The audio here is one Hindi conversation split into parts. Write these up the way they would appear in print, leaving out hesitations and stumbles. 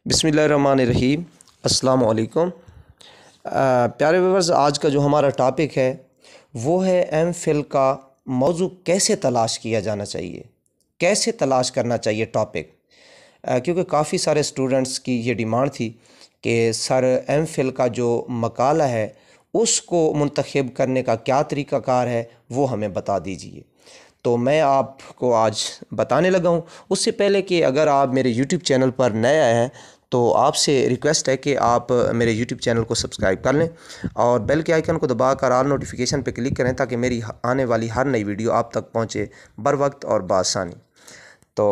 बिस्मिल्लाहिर्रहमानिर्रहीम। अस्सलाम वालेकुम। प्यारे व्यूअर्स, आज का जो हमारा टॉपिक है वो है एमफिल का मौजू कैसे तलाश किया जाना चाहिए, कैसे तलाश करना चाहिए टॉपिक। क्योंकि काफ़ी सारे स्टूडेंट्स की ये डिमांड थी कि सर एमफिल का जो मकाला है उसको मुंतखब करने का क्या तरीक़ाकार है वो हमें बता दीजिए। तो मैं आपको आज बताने लगा हूँ। उससे पहले कि अगर आप मेरे यूट्यूब चैनल पर नए आए हैं तो आपसे रिक्वेस्ट है कि आप मेरे यूट्यूब चैनल को सब्सक्राइब कर लें और बेल के आइकन को दबाकर ऑल नोटिफिकेशन पर क्लिक करें ताकि मेरी आने वाली हर नई वीडियो आप तक पहुँचे बर वक्त और बासानी। तो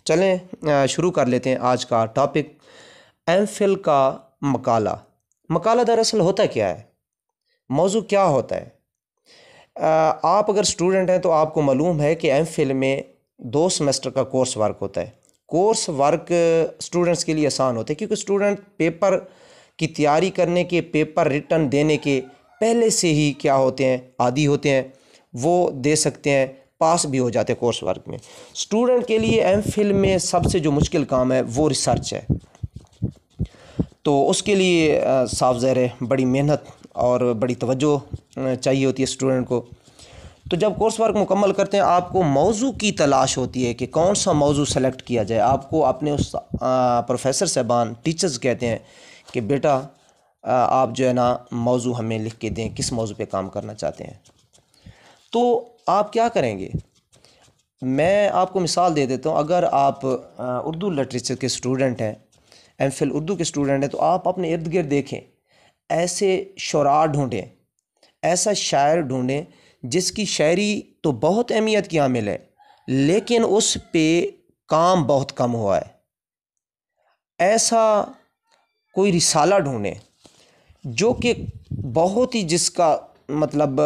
चलें शुरू कर लेते हैं आज का टॉपिक। एमफिल का मकाला। मकाला दरअसल होता क्या है, मौजू क्या होता है। आप अगर स्टूडेंट हैं तो आपको मालूम है कि एमफिल में 2 सेमेस्टर का कोर्स वर्क होता है। कोर्स वर्क स्टूडेंट्स के लिए आसान होता है क्योंकि स्टूडेंट पेपर की तैयारी करने के, पेपर रिटर्न देने के पहले से ही क्या होते हैं, आदी होते हैं, वो दे सकते हैं, पास भी हो जाते हैं कोर्स वर्क में। स्टूडेंट के लिए एमफिल में सबसे जो मुश्किल काम है वो रिसर्च है। तो उसके लिए साफ ज़ाहिर है बड़ी मेहनत और बड़ी तवज्जो चाहिए होती है स्टूडेंट को। तो जब कोर्स वर्क मुकम्मल करते हैं आपको मौजू की तलाश होती है कि कौन सा मौजू सेलेक्ट किया जाए। आपको अपने उस प्रोफेसर साहबान, टीचर्स कहते हैं कि बेटा आप जो है ना मौजू हमें लिख के दें, किस मौजू पे काम करना चाहते हैं। तो आप क्या करेंगे, मैं आपको मिसाल दे देता हूँ। अगर आप उर्दू लिटरेचर के स्टूडेंट हैं, एमफिल उर्दू के स्टूडेंट हैं, तो आप अपने इर्द गिर्द देखें, ऐसे शुरा ढूँढें, ऐसा शायर ढूँढें जिसकी शायरी तो बहुत अहमियत की हामिल है लेकिन उस पे काम बहुत कम हुआ है। ऐसा कोई रिसाला ढूँढें जो कि बहुत ही, जिसका मतलब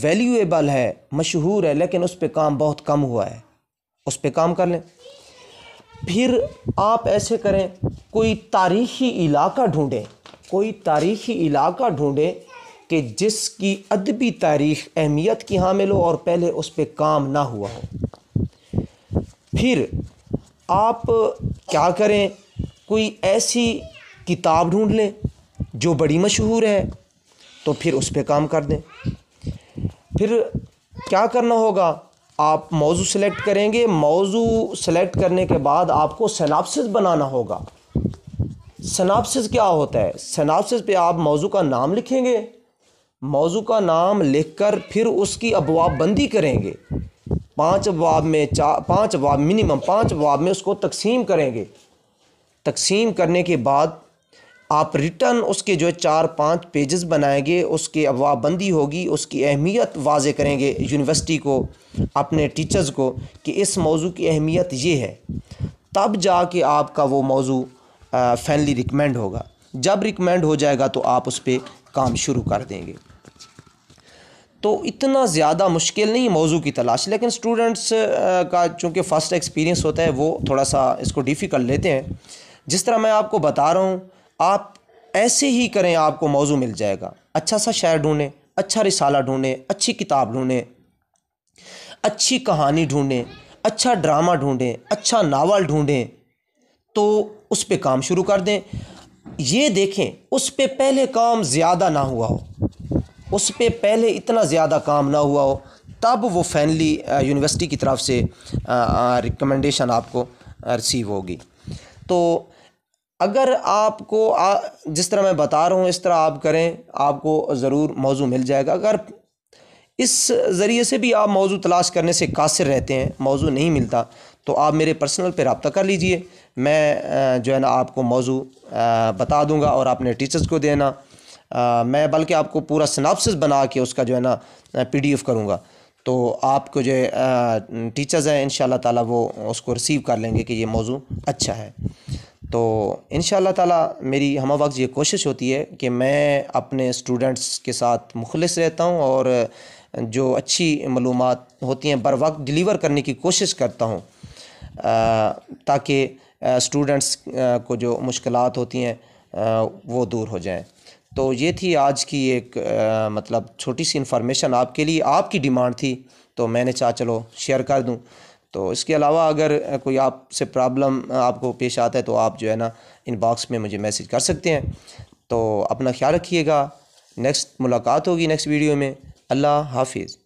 वैल्यूएबल है, मशहूर है, लेकिन उस पे काम बहुत कम हुआ है, उस पे काम कर लें। फिर आप ऐसे करें, कोई तारीख़ी इलाका ढूँढें, कोई तारीख़ी इलाका ढूँढें कि जिसकी अदबी तारीख़ अहमियत की हामिल हो और पहले उस पे काम ना हुआ हो। फिर आप क्या करें, कोई ऐसी किताब ढूंढ लें जो बड़ी मशहूर है, तो फिर उस पे काम कर दें। फिर क्या करना होगा, आप मौजू सेलेक्ट करेंगे। मौजू सेलेक्ट करने के बाद आपको सिनॉप्सिस बनाना होगा। सिनॉप्सिस क्या होता है, सिनॉप्सिस पे आप मौजू का नाम लिखेंगे, मौजू का नाम लिखकर फिर उसकी अबवाब बंदी करेंगे। 5 अबवाब में 5 अबवाब, मिनिमम 5 अबवाब में उसको तकसीम करेंगे। तकसीम करने के बाद आप रिटर्न उसके जो 4-5 पेजेस बनाएंगे, उसकी अबवाब बंदी होगी, उसकी अहमियत वाज़े करेंगे यूनिवर्सिटी को, अपने टीचर्स को कि इस मौजू की अहमियत ये है। तब जाके आपका वो मौजू फाइनली रिकमेंड होगा। जब रिकमेंड हो जाएगा तो आप उस पर काम शुरू कर देंगे। तो इतना ज़्यादा मुश्किल नहीं मौजू की तलाश, लेकिन स्टूडेंट्स का चूँकि फ़र्स्ट एक्सपीरियंस होता है वो थोड़ा सा इसको डिफ़िकल्ट लेते हैं। जिस तरह मैं आपको बता रहा हूँ आप ऐसे ही करें, आपको मौजू मिल जाएगा। अच्छा सा शायर ढूँढें, अच्छा रिसाला ढूँढें, अच्छी किताब ढूँढें, अच्छी कहानी ढूँढें, अच्छा ड्रामा ढूँढें, अच्छा नावल ढूँढें, तो उस पर काम शुरू कर दें। ये देखें उस पे पहले काम ज़्यादा ना हुआ हो, उस पे पहले इतना ज़्यादा काम ना हुआ हो, तब वो फाइनली यूनिवर्सिटी की तरफ से रिकमेंडेशन आपको रिसीव होगी। तो अगर आपको जिस तरह मैं बता रहा हूँ इस तरह आप करें, आपको ज़रूर मौजू मिल जाएगा। अगर इस ज़रिए से भी आप मौजू तलाश करने से कासिर रहते हैं, मौजू नहीं मिलता, तो आप मेरे पर्सनल पे रब्ता कर लीजिए। मैं जो है ना आपको मौजू बता दूंगा और अपने टीचर्स को देना। मैं बल्कि आपको पूरा सिनॉप्सिस बना के उसका जो है ना PDF करूँगा, तो आपको जो टीचर्स हैं इंशाल्लाह ताला वो उसको रिसीव कर लेंगे कि ये मौजू अच्छा है। तो इंशाल्लाह ताला मेरी हम वक्त ये कोशिश होती है कि मैं अपने स्टूडेंट्स के साथ मुखलिस रहता हूँ और जो अच्छी मालूमात होती हैं बर वक्त डिलीवर करने की कोशिश करता हूँ ताकि स्टूडेंट्स को जो मुश्किलात होती हैं वो दूर हो जाएं। तो ये थी आज की एक मतलब छोटी सी इन्फॉर्मेशन आपके लिए, आपकी डिमांड थी तो मैंने चाहा चलो शेयर कर दूं। तो इसके अलावा अगर कोई आपसे प्रॉब्लम आपको पेश आता है तो आप जो है ना इनबॉक्स में मुझे मैसेज कर सकते हैं। तो अपना ख्याल रखिएगा। नेक्स्ट मुलाकात होगी नेक्स्ट वीडियो में। अल्लाह हाफिज़।